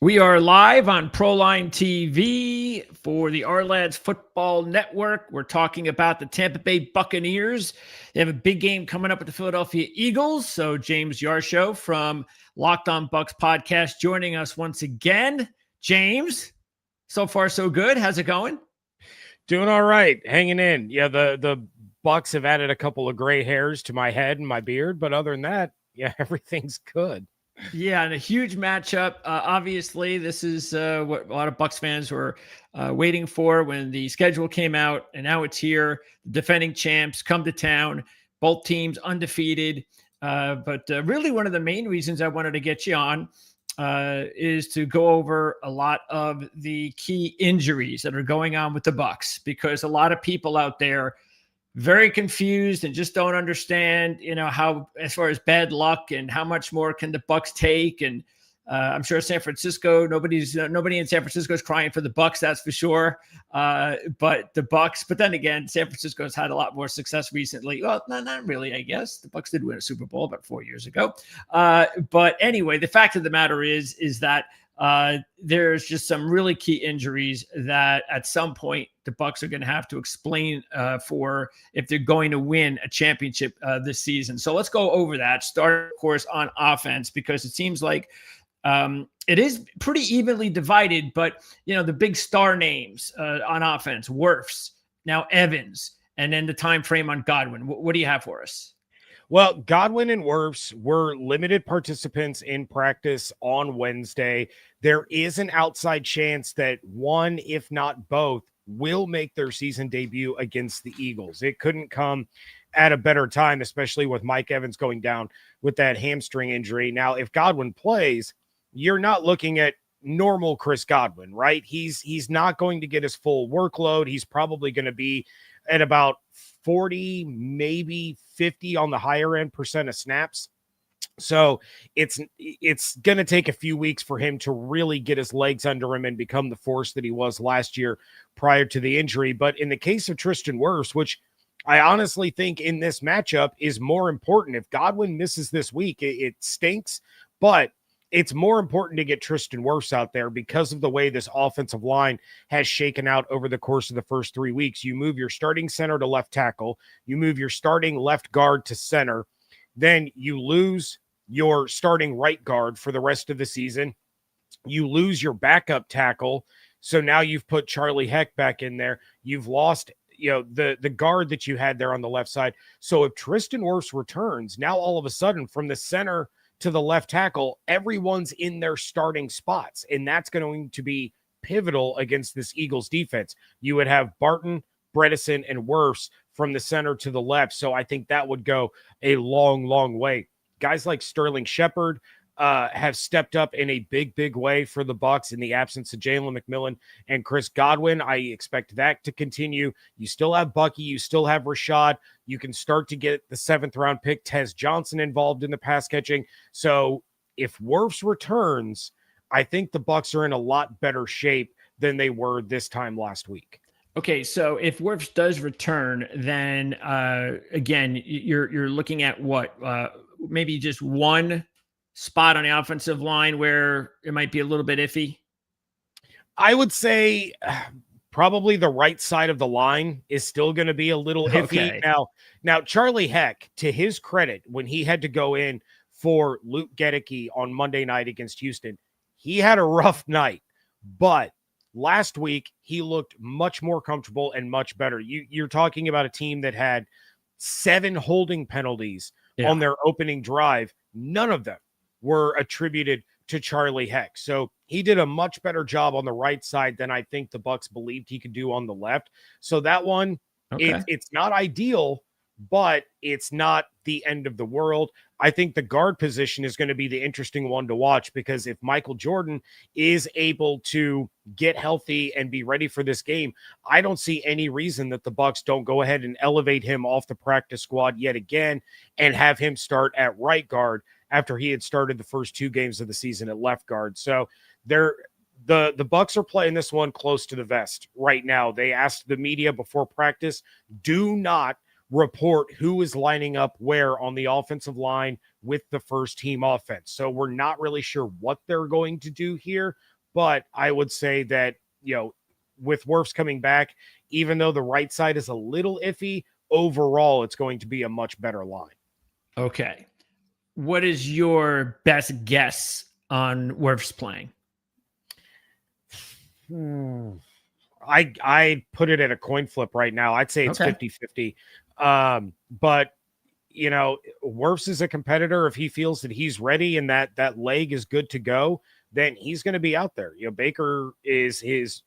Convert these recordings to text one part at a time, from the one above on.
We are live on Proline TV for the Our Football Network. We're talking about the Tampa Bay Buccaneers. They have a big game coming up with the Philadelphia Eagles. So James Yarcho from Locked On Bucs podcast joining us once again. James, so far so good. How's it going? Doing all right, hanging in. Yeah, the Bucs have added a couple of gray hairs to my head and my beard, but other than that, yeah, everything's good. Yeah, and a huge matchup. Obviously, this is what a lot of Bucs fans were waiting for when the schedule came out, and now it's here. The defending champs come to town. Both teams undefeated. But really, one of the main reasons I wanted to get you on is to go over a lot of the key injuries that are going on with the Bucs, because a lot of people out there very confused and just don't understand, how, as far as bad luck and how much more can the Bucs take. And I'm sure San Francisco, nobody in San Francisco is crying for the Bucs, that's for sure. But the Bucs, but then again, San Francisco has had a lot more success recently. Well, not really, I guess. The Bucs did win a Super Bowl about 4 years ago. But anyway, the fact of the matter is that there's just some really key injuries that at some point the Bucs are going to have to explain for if they're going to win a championship this season. So let's go over that. Start, of course, on offense, because it seems like it is pretty evenly divided. But the big star names on offense: Wirfs, now Evans, and then the time frame on Godwin. What do you have for us? Well, Godwin and Wirfs were limited participants in practice on Wednesday. There is an outside chance that one, if not both, will make their season debut against the Eagles. It couldn't come at a better time, especially with Mike Evans going down with that hamstring injury. Now, if Godwin plays, you're not looking at normal Chris Godwin, right? He's not going to get his full workload. He's probably going to be at about 40, maybe 50 on the higher end percent of snaps. So it's going to take a few weeks for him to really get his legs under him and become the force that he was last year prior to the injury. But in the case of Tristan Wirfs, which I honestly think in this matchup is more important, if Godwin misses this week, it stinks, but it's more important to get Tristan Wirfs out there because of the way this offensive line has shaken out over the course of the first 3 weeks. You move your starting center to left tackle, you move your starting left guard to center, then you lose your starting right guard for the rest of the season. You lose your backup tackle. So now you've put Charlie Heck back in there. You've lost the guard that you had there on the left side. So if Tristan Wirfs returns, now all of a sudden from the center to the left tackle, everyone's in their starting spots, and that's going to be pivotal against this Eagles defense. You would have Barton, Bredesen, and Wirfs from the center to the left, so I think that would go a long, long way. Guys like Sterling Shepard have stepped up in a big way for the Bucs in the absence of Jalen McMillan and Chris Godwin. I expect that to continue. You still have Bucky. You still have Rashad. You can start to get the 7th round pick, Tez Johnson, involved in the pass catching. So if Wirfs returns, I think the Bucs are in a lot better shape than they were this time last week. Okay, so if Wirfs does return, then again, you're looking at what? Maybe just one spot on the offensive line where it might be a little bit iffy? I would say probably the right side of the line is still going to be a little iffy. Okay. Now, Charlie Heck, to his credit, when he had to go in for Luke Gedeke on Monday night against Houston, he had a rough night, but last week he looked much more comfortable and much better. You're talking about a team that had 7 holding penalties on their opening drive. None of them were attributed to Charlie Heck. So he did a much better job on the right side than I think the Bucs believed he could do on the left. So that one, it's not ideal, but it's not the end of the world. I think the guard position is going to be the interesting one to watch, because if Michael Jordan is able to get healthy and be ready for this game, I don't see any reason that the Bucs don't go ahead and elevate him off the practice squad yet again and have him start at right guard after he had started the first 2 games of the season at left guard. So the Bucs are playing this one close to the vest right now. They asked the media before practice, do not report who is lining up where on the offensive line with the first team offense. So we're not really sure what they're going to do here, but I would say that, with Wirfs coming back, even though the right side is a little iffy, overall, it's going to be a much better line. Okay. What is your best guess on Wirfs playing? I put it at a coin flip right now. I'd say it's 50-50. But Wirfs is a competitor. If he feels that he's ready and that leg is good to go, then he's going to be out there. Baker is his,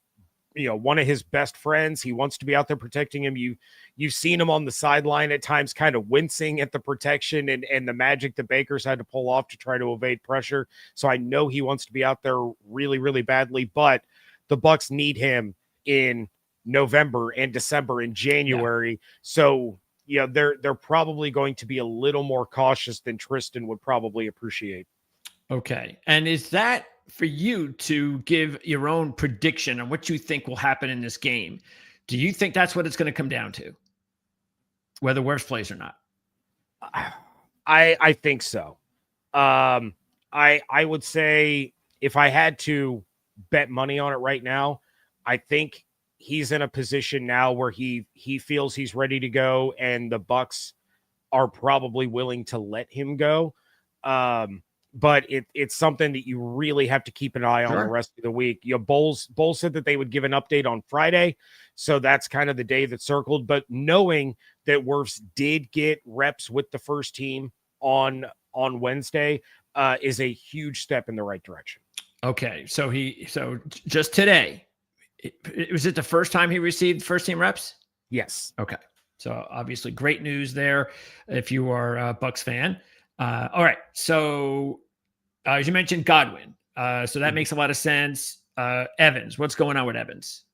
one of his best friends. He wants to be out there protecting him. You've seen him on the sideline at times kind of wincing at the protection and the magic that Baker's had to pull off to try to evade pressure. So I know he wants to be out there really, really badly, but the Bucs need him in November and December and January. Yeah. So, they're probably going to be a little more cautious than Tristan would probably appreciate. Okay. And is that for you to give your own prediction on what you think will happen in this game? Do you think that's what it's going to come down to, whether Wirfs plays or not? I think so. I would say if I had to bet money on it right now, I think he's in a position now where he feels he's ready to go, and the Bucs are probably willing to let him go. But it's something that you really have to keep an eye on the rest of the week. Bowles said that they would give an update on Friday, so that's kind of the day that's circled. But knowing that Wirfs did get reps with the first team on Wednesday is a huge step in the right direction. Okay, so just today, was it the first time he received first team reps? Yes. Okay, so obviously great news there if you are a Bucs fan. All right, so as you mentioned, Godwin. So that makes a lot of sense. Evans, what's going on with Evans?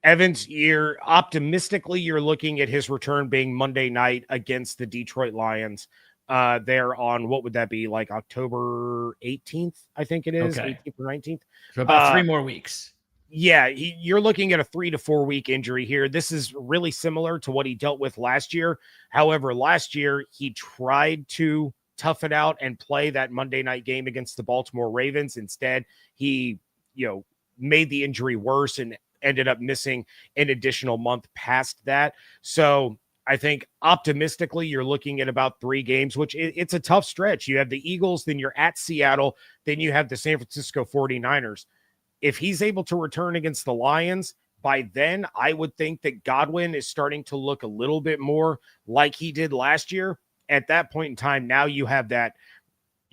Evans, you're looking at his return being Monday night against the Detroit Lions. They're on, what would that be, like October 18th, I think it is, 18th or 19th. So about 3 more weeks. Yeah, you're looking at a 3 to 4 week injury here. This is really similar to what he dealt with last year. However, last year he tried to tough it out and play that Monday night game against the Baltimore Ravens. Instead, he, made the injury worse and ended up missing an additional month past that. So I think optimistically, you're looking at about 3 games, which it's a tough stretch. You have the Eagles, then you're at Seattle, then you have the San Francisco 49ers. If he's able to return against the Lions, by then I would think that Godwin is starting to look a little bit more like he did last year. At that point in time, now you have that,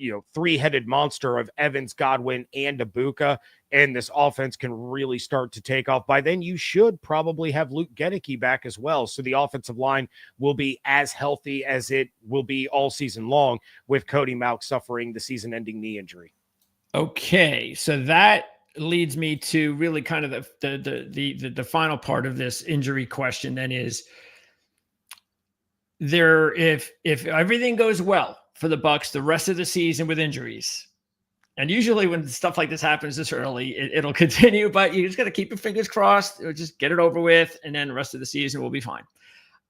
3-headed monster of Evans, Godwin, and Ibuka, and this offense can really start to take off. By then, you should probably have Luke Gedeke back as well. So the offensive line will be as healthy as it will be all season long, with Cody Mauch suffering the season-ending knee injury. Okay, so that leads me to really kind of the final part of this injury question. Then is there, if everything goes well for the Bucs the rest of the season with injuries, and usually when stuff like this happens this early, it'll continue, but you just got to keep your fingers crossed, or just get it over with, and then the rest of the season will be fine.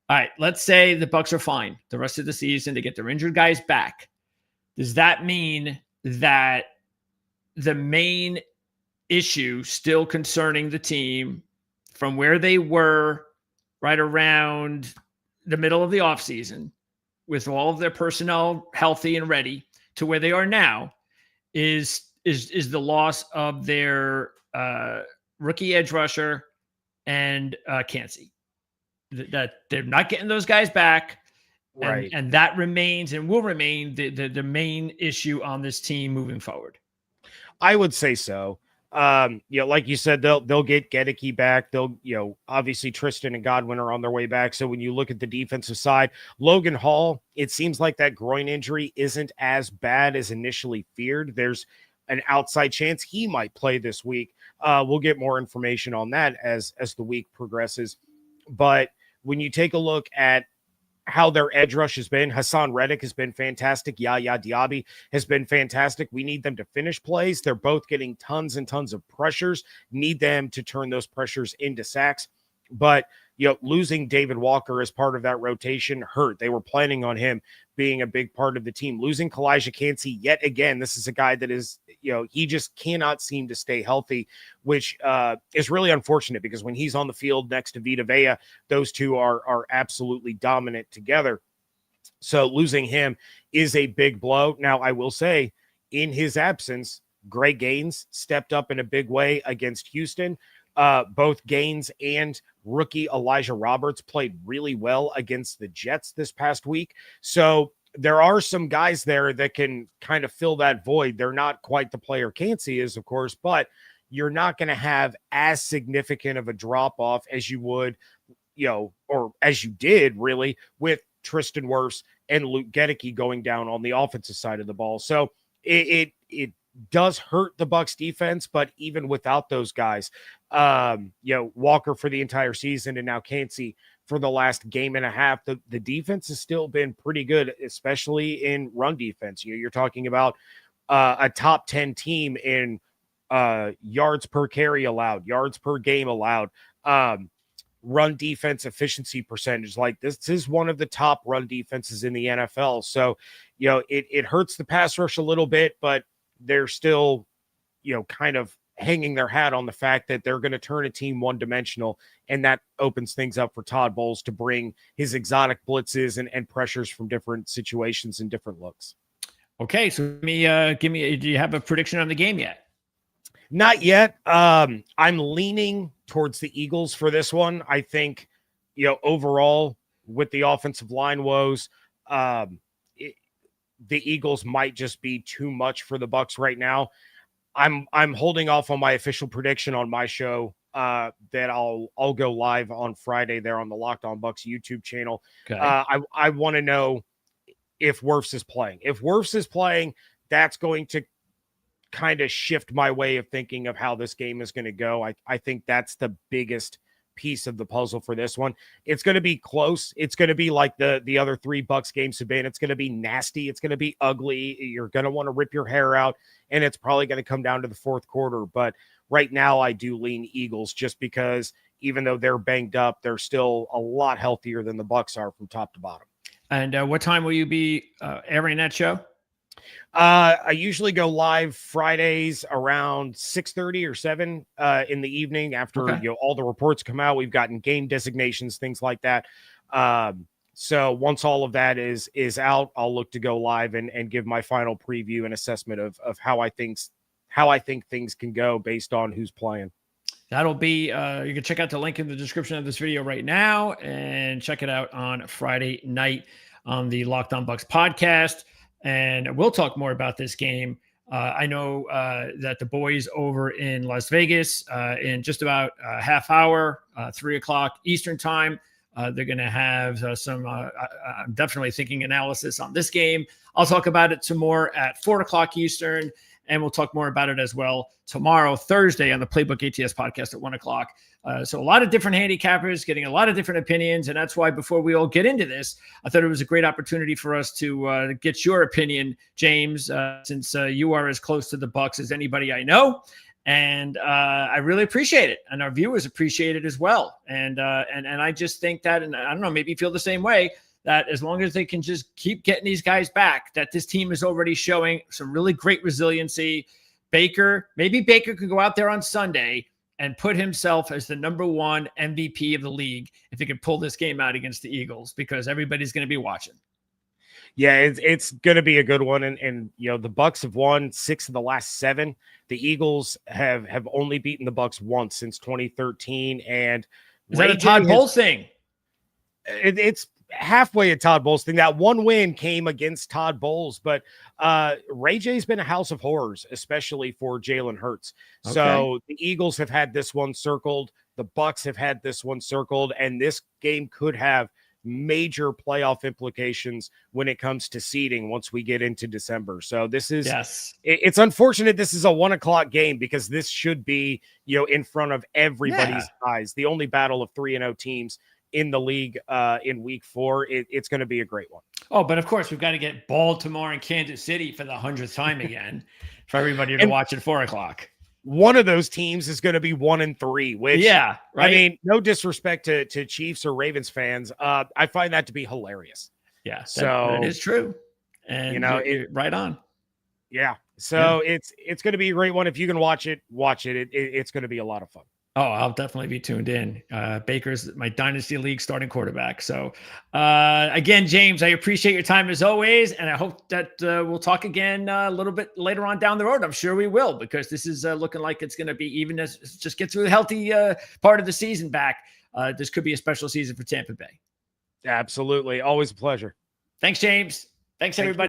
All right, let's say the Bucs are fine the rest of the season to get their injured guys back. Does that mean that the main issue still concerning the team from where they were right around the middle of the offseason, with all of their personnel healthy and ready, to where they are now, is the loss of their rookie edge rusher and Kancey? That they're not getting those guys back, right? And that remains and will remain the main issue on this team moving forward. I would say so. Like you said, they'll get Gedeke back. They'll, obviously Tristan and Godwin are on their way back. So when you look at the defensive side, Logan Hall, it seems like that groin injury isn't as bad as initially feared. There's an outside chance he might play this week. We'll get more information on that as the week progresses. But when you take a look at how their edge rush has been, Hassan Reddick has been fantastic. Yaya Diaby has been fantastic. We need them to finish plays. They're both getting tons and tons of pressures. Need them to turn those pressures into sacks. But, losing David Walker as part of that rotation hurt. They were planning on him being a big part of the team. Losing Kalijah Cansey yet again. This is a guy that is, he just cannot seem to stay healthy, which is really unfortunate because when he's on the field next to Vita Vea, those two are absolutely dominant together. So losing him is a big blow. Now, I will say, in his absence, Greg Gaines stepped up in a big way against Houston. Both Gaines and rookie Elijah Roberts played really well against the Jets this past week. So there are some guys there that can kind of fill that void. They're not quite the player Cansey is, of course, but you're not going to have as significant of a drop off as you would, or as you did really with Tristan Wirfs and Luke Gedeke going down on the offensive side of the ball. So it does hurt the Bucs defense, but even without those guys, Walker for the entire season and now Cansey for the last game and a half, the defense has still been pretty good, especially in run defense. You're talking about a top 10 team in yards per carry allowed, yards per game allowed, run defense efficiency percentage. Like this is one of the top run defenses in the NFL. So, it hurts the pass rush a little bit, but they're still, kind of hanging their hat on the fact that they're going to turn a team one-dimensional, and that opens things up for Todd Bowles to bring his exotic blitzes and pressures from different situations and different looks. Okay, so do you have a prediction on the game yet? Not yet. I'm leaning towards the Eagles for this one. I think, overall with the offensive line woes, the Eagles might just be too much for the Bucs right now. I'm holding off on my official prediction on my show that I'll go live on Friday there on the Locked On Bucs YouTube channel. Okay. I want to know if Wirfs is playing. If Wirfs is playing, that's going to kind of shift my way of thinking of how this game is going to go. I think that's the biggest piece of the puzzle for this one. It's going to be close. It's going to be like the other three Bucs games have been. It's going to be nasty. It's going to be ugly. You're going to want to rip your hair out, and it's probably going to come down to the fourth quarter. But right now I do lean Eagles just because even though they're banged up, they're still a lot healthier than the Bucs are from top to bottom. And what time will you be airing that show? I usually go live Fridays around 6:30 or 7 in the evening after all the reports come out. We've gotten game designations, things like that. So once all of that is out, I'll look to go live and give my final preview and assessment of how I think things can go based on who's playing. That'll be, you can check out the link in the description of this video right now and check it out on Friday night on the Locked On Bucs podcast. And we'll talk more about this game. I know that the boys over in Las Vegas in just about a half hour, 3 o'clock Eastern time, they're going to have I'm definitely thinking analysis on this game. I'll talk about it some more at 4 o'clock Eastern, and we'll talk more about it as well tomorrow, Thursday, on the Playbook ATS podcast at 1 o'clock. So a lot of different handicappers getting a lot of different opinions. And that's why before we all get into this, I thought it was a great opportunity for us to get your opinion, James, since you are as close to the Bucs as anybody I know. And I really appreciate it. And our viewers appreciate it as well. And I just think that, and I don't know, maybe you feel the same way, that as long as they can just keep getting these guys back, that this team is already showing some really great resiliency. Maybe Baker could go out there on Sunday and put himself as the number one MVP of the league if he could pull this game out against the Eagles, because everybody's going to be watching. Yeah, it's going to be a good one. And the Bucs have won 6 of the last 7. The Eagles have only beaten the Bucs once since 2013. And is that a Todd Bowles thing? It's halfway a Todd Bowles thing. That one win came against Todd Bowles, but Ray J's been a house of horrors, especially for Jalen Hurts. Okay. So the Eagles have had this one circled. The Bucs have had this one circled, and this game could have major playoff implications when it comes to seeding once we get into December. So this is, it's unfortunate this is a 1 o'clock game because this should be, in front of everybody's eyes. The only battle of 3-0 teams in the league in week 4. It's going to be a great one. Oh, but of course we've got to get Baltimore and Kansas City for the 100th time again for everybody to watch at 4 o'clock. one of those teams is going to be 1-3, which, yeah, right. I mean, no disrespect to Chiefs or Ravens fans. I find that to be hilarious. Yeah, So that is true. And you're right on. Yeah. So it's going to be a great one. If you can watch it. It's going to be a lot of fun. Oh, I'll definitely be tuned in. Baker's my dynasty league starting quarterback. So again, James, I appreciate your time as always. And I hope that we'll talk again a little bit later on down the road. I'm sure we will, because this is looking like it's going to be, even as just get through the healthy part of the season back. This could be a special season for Tampa Bay. Absolutely. Always a pleasure. Thanks, James. Thanks, everybody.